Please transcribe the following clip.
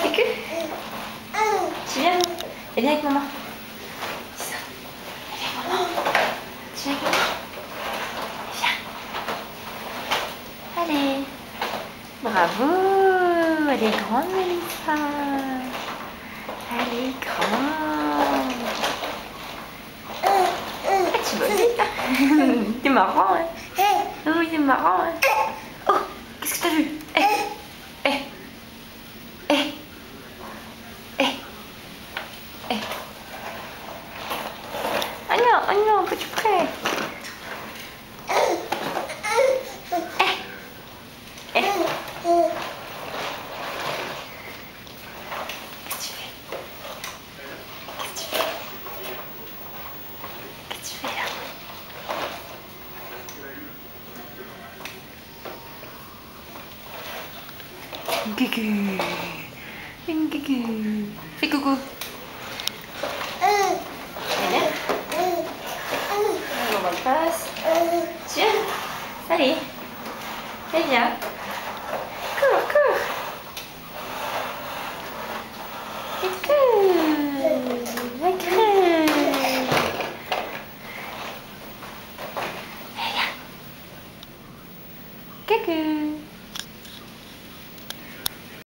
Coucou. Tu viens? Et viens avec maman. C'est ça. Viens avec maman. Tu viens avec maman? Viens. Allez. Bravo. Elle est grande, Mélissa. Elle est grande. Ah, tu vas vite. T'es marrant, hein? Oui, c'est marrant, hein? Oh, qu'est-ce que t'as vu? Oh non, que tu prêt? Qu'est-ce que tu fais? Qu'est-ce que tu fais là? Coucou. Coucou. Fais coucou. Viens. On va passe. Tiens. Allez. Et viens. Cours, cours. Et cours. Va cours. Et viens. Coucou.